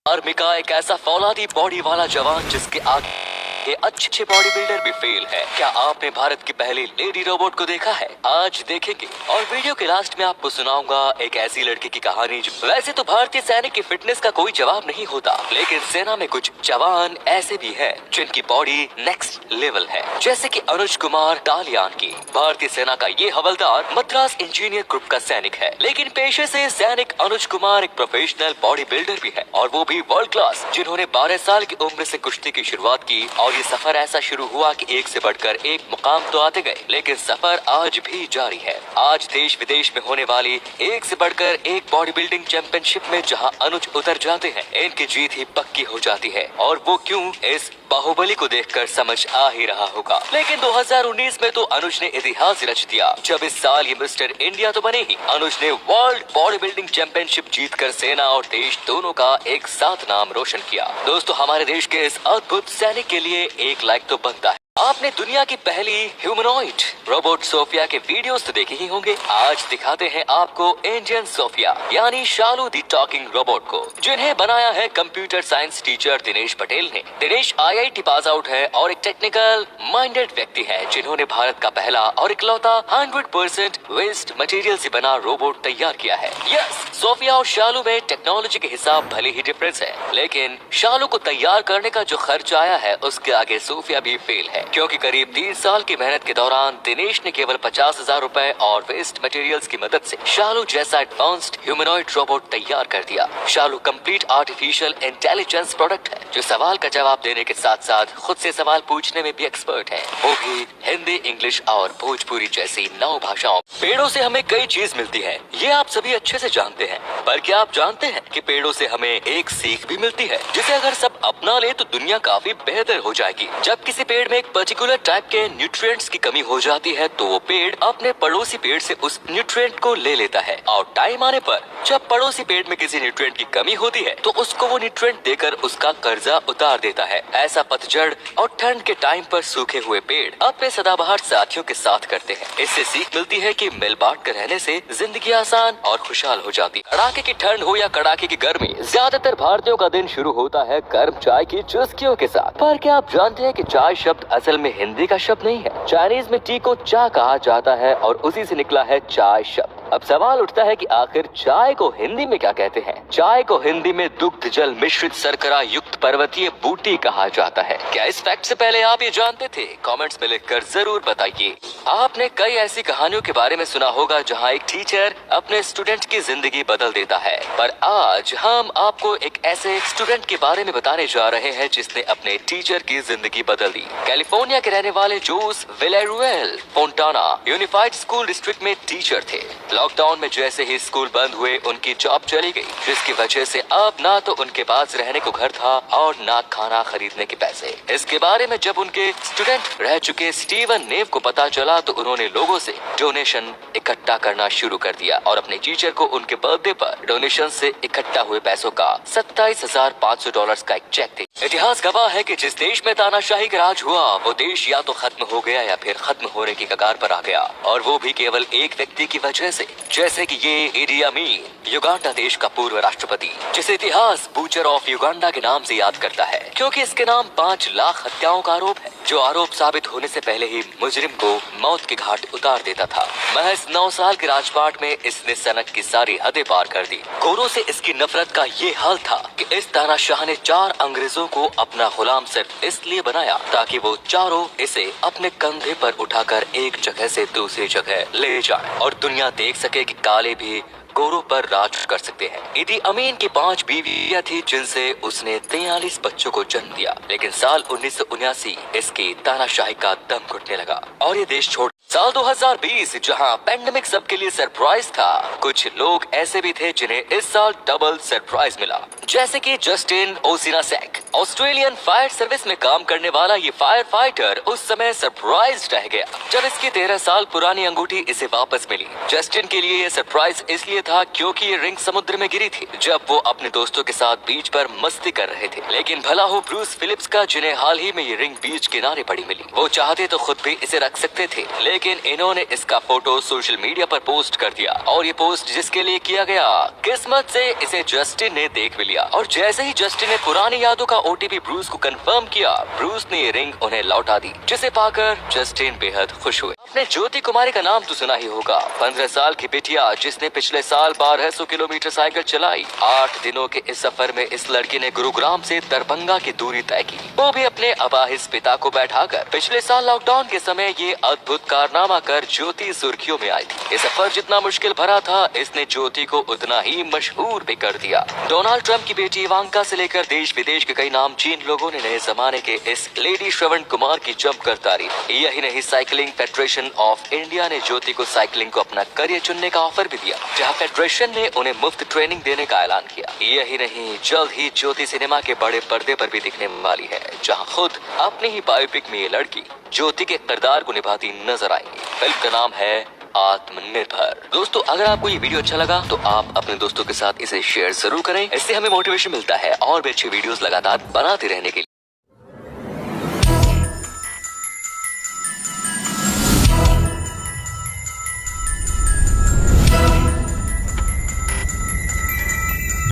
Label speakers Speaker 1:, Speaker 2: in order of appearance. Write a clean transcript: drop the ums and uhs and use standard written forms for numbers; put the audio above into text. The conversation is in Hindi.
Speaker 1: आर्मी का एक ऐसा फौलादी बॉडी वाला जवान जिसके आगे ये अच्छे बॉडी बिल्डर भी फेल है। क्या आपने भारत की पहली लेडी रोबोट को देखा है? आज देखेंगे और वीडियो के लास्ट में आपको सुनाऊंगा एक ऐसी लड़की की कहानी जो वैसे तो भारतीय सैनिक की फिटनेस का कोई जवाब नहीं होता, लेकिन सेना में कुछ जवान ऐसे भी हैं जिनकी बॉडी नेक्स्ट लेवल है, जैसे कि अनुज कुमार डालियान की। भारतीय सेना का ये हवलदार मद्रास इंजीनियर ग्रुप का सैनिक है, लेकिन पेशे से सैनिक अनुज कुमार एक प्रोफेशनल बॉडी बिल्डर भी है, और वो भी वर्ल्ड क्लास, जिन्होंने 12 साल की उम्र से कुश्ती की शुरुआत की। और ये सफर ऐसा शुरू हुआ कि एक से बढ़कर एक मुकाम तो आते गए, लेकिन सफर आज भी जारी है। आज देश विदेश में होने वाली एक से बढ़कर एक बॉडी बिल्डिंग चैंपियनशिप में जहां अनुज उतर जाते हैं, इनकी जीत ही पक्की हो जाती है। और वो क्यों, इस बाहुबली को देखकर समझ आ ही रहा होगा। लेकिन 2019 में तो अनुज ने इतिहास रच दिया, जब इस साल ये मिस्टर इंडिया तो बने ही, अनुज ने वर्ल्ड बॉडी बिल्डिंग चैंपियनशिप जीतकर सेना और देश दोनों का एक साथ नाम रोशन किया। दोस्तों, हमारे देश के इस अद्भुत सैनिक के लिए एक लाइक तो बनता है। आपने दुनिया की पहली ह्यूमनॉइड रोबोट सोफिया के वीडियोस तो देखे ही होंगे। आज दिखाते हैं आपको इंडियन सोफिया यानी शालू दी टॉकिंग रोबोट को, जिन्हें बनाया है computer science teacher Dinesh Patel ने। दिनेश IIT पास आउट है और एक टेक्निकल माइंडेड व्यक्ति है, जिन्होंने भारत का पहला और इकलौता 100% वेस्ट मटेरियल से बना रोबोट तैयार किया है। यस, सोफिया और शालू में टेक्नोलॉजी के हिसाब भले ही डिफरेंस है, लेकिन शालू को तैयार करने का जो खर्च आया है उसके आगे सोफिया भी फेल है, क्योंकि करीब 3 साल की मेहनत के दौरान दिनेश ने केवल 50,000 रुपए और वेस्ट मटेरियल्स की मदद से शालू जैसा एडवांस्ड ह्यूमनॉइड रोबोट तैयार कर दिया। शालू कंप्लीट आर्टिफिशियल इंटेलिजेंस प्रोडक्ट है, जो सवाल का जवाब देने के साथ साथ खुद से सवाल पूछने में भी एक्सपर्ट है, वो भी हिंदी, इंग्लिश और भोजपुरी जैसी 9 भाषाओं। पेड़ों से हमें कई चीज मिलती है, ये आप सभी अच्छे से जानते हैं, पर क्या आप जानते हैं कि पेड़ों से हमें एक सीख भी मिलती है, जिसे अगर सब अपना ले तो दुनिया काफी बेहतर हो जाएगी। जब किसी पेड़ में एक पर्टिकुलर टाइप के न्यूट्रिएंट्स की कमी हो जाती है, तो वो पेड़ अपने पड़ोसी पेड़ से उस न्यूट्रिएंट को ले लेता है, और टाइम आने पर जब पड़ोसी पेड़ में किसी न्यूट्रिएंट की कमी होती है, तो उसको वो न्यूट्रिएंट देकर उसका कर्जा उतार देता है। ऐसा पतझड़ और ठंड के टाइम पर सूखे हुए पेड़ अपने सदाबहार साथियों के साथ करते हैं। इससे सीख मिलती है कि मिल बांट कर रहने से जिंदगी आसान और खुशहाल हो जाती है। कड़ाके की ठंड हो या कड़ाके की गर्मी, ज्यादातर भारतीयों का दिन शुरू होता है गर्म चाय की चुस्कियों के साथ। पर क्या आप जानते हैं कि चाय शब्द असल में हिंदी का शब्द नहीं है? चाइनीज में टी को चा कहा जाता है और उसी से निकला है चाय शब्द। अब सवाल उठता है कि आखिर चाय को हिंदी में क्या कहते हैं? चाय को हिंदी में दुग्ध जल मिश्रित शर्करा युक्त पर्वतीय बूटी कहा जाता है। क्या इस फैक्ट से पहले आप ये जानते थे? कमेंट्स में लिखकर जरूर बताइए। आपने कई ऐसी कहानियों के बारे में सुना होगा जहां एक टीचर अपने स्टूडेंट की जिंदगी बदल देता है, पर आज हम आपको एक ऐसे स्टूडेंट के बारे में बताने जा रहे हैं जिसने अपने टीचर की जिंदगी बदल दी। कैलिफोर्निया के रहने वाले जोस विलेरुएल फोंटाना यूनिफाइड स्कूल डिस्ट्रिक्ट में टीचर थे। लॉकडाउन में जैसे ही स्कूल बंद हुए, उनकी जॉब चली गई, जिसकी वजह से अब ना तो उनके पास रहने को घर था और ना खाना खरीदने के पैसे। इसके बारे में जब उनके स्टूडेंट रह चुके स्टीवन नेव को पता चला, तो उन्होंने लोगों से डोनेशन इकट्ठा करना शुरू कर दिया और अपने टीचर को उनके बर्थडे पर डोनेशन से इकट्ठा हुए पैसों का $27,500 का एक चेक दे। इतिहास गवाह है कि जिस देश में तानाशाही का राज हुआ, वो देश या तो खत्म हो गया या फिर खत्म होने की कगार पर आ गया, और वो भी केवल एक व्यक्ति की वजह से, जैसे कि ये इडी अमीन, युगांडा देश का पूर्व राष्ट्रपति, जिसे इतिहास बूचर ऑफ युगांडा के नाम से याद करता है, क्योंकि इसके नाम 5 लाख हत्याओं का आरोप है, जो आरोप साबित होने से पहले ही मुजरिम को मौत के घाट उतार देता था। महज 9 साल के राजपाट में इसने सनक की सारी हदें पार कर दी। गोरों से इसकी नफरत का ये हाल था कि इस तानाशाह ने 4 अंग्रेजों को अपना गुलाम सिर्फ इसलिए बनाया ताकि वो चारों इसे अपने कंधे पर उठाकर एक जगह से दूसरी जगह ले जाए और दुनिया देख सके कि काले भी गोरों पर राज कर सकते हैं। इदी अमीन की 5 बीवियां थी, जिनसे उसने 43 बच्चों को जन्म दिया, लेकिन साल 1979 इसकी तानाशाही का दम घुटने लगा और ये देश छोड़ साल 2020, जहां पेंडेमिक सबके लिए सरप्राइज था, कुछ लोग ऐसे भी थे जिन्हें इस साल डबल सरप्राइज मिला, जैसे कि जस्टिन ओसिनासेक। ऑस्ट्रेलियन फायर सर्विस में काम करने वाला ये फायर फाइटर उस समय सरप्राइज रह गया जब इसकी 13 साल पुरानी अंगूठी इसे वापस मिली। जस्टिन के लिए ये सरप्राइज इसलिए था क्योंकि ये रिंग समुद्र में गिरी थी जब वो अपने दोस्तों के साथ बीच पर मस्ती कर रहे थे। लेकिन भला हो ब्रूस फिलिप्स का, जिन्हें हाल ही में ये रिंग बीच किनारे पड़ी मिली। वो चाहते तो खुद भी इसे रख सकते थे, लेकिन इन्होंने इसका फोटो सोशल मीडिया पर पोस्ट कर दिया और ये पोस्ट जिसके लिए किया गया, किस्मत से इसे जस्टिन ने देख भी लिया। और जैसे ही जस्टिन ने पुरानी यादों का ओटीपी ब्रूस को कंफर्म किया, ब्रूस ने ये रिंग उन्हें लौटा दी, जिसे पाकर जस्टिन बेहद खुश हुए। आपने ज्योति कुमारी का नाम तो सुना ही होगा, 15 साल की बिटिया जिसने पिछले साल 1200 किलोमीटर साइकिल चलाई। 8 दिनों के इस सफर में इस लड़की ने गुरुग्राम से दरभंगा की दूरी तय की, वो भी अपने अपाहिज पिता को बैठाकर। पिछले साल लॉकडाउन के समय ये अद्भुत कारनामा कर ज्योति सुर्खियों में आई थी। ये सफर जितना मुश्किल भरा था, इसने ज्योति को उतना ही मशहूर भी कर दिया। डोनाल्ड ट्रंप की बेटी इवांका से लेकर देश विदेश के कई नामचीन लोगों ने नए जमाने के इस लेडी श्रवण कुमार की जमकर तारीफ। यही नहीं, साइकिलिंग फेडरेशन ऑफ इंडिया ने ज्योति को साइकिलिंग को अपना करियर चुनने का ऑफर भी दिया, जहां फेडरेशन ने उन्हें मुफ्त ट्रेनिंग देने का ऐलान किया। यही नहीं, जल्द ही ज्योति सिनेमा के बड़े पर्दे पर भी दिखने वाली है, जहां खुद अपनी ही बायोपिक में ये लड़की ज्योति के किरदार को निभाती नजर आएंगी। फिल्म का नाम है आत्मनिर्भर। दोस्तों, अगर आपको ये वीडियो अच्छा लगा तो आप अपने दोस्तों के साथ इसे शेयर जरूर करें। इससे हमें मोटिवेशन मिलता है और भी अच्छी वीडियोस लगातार बनाते रहने के लिए।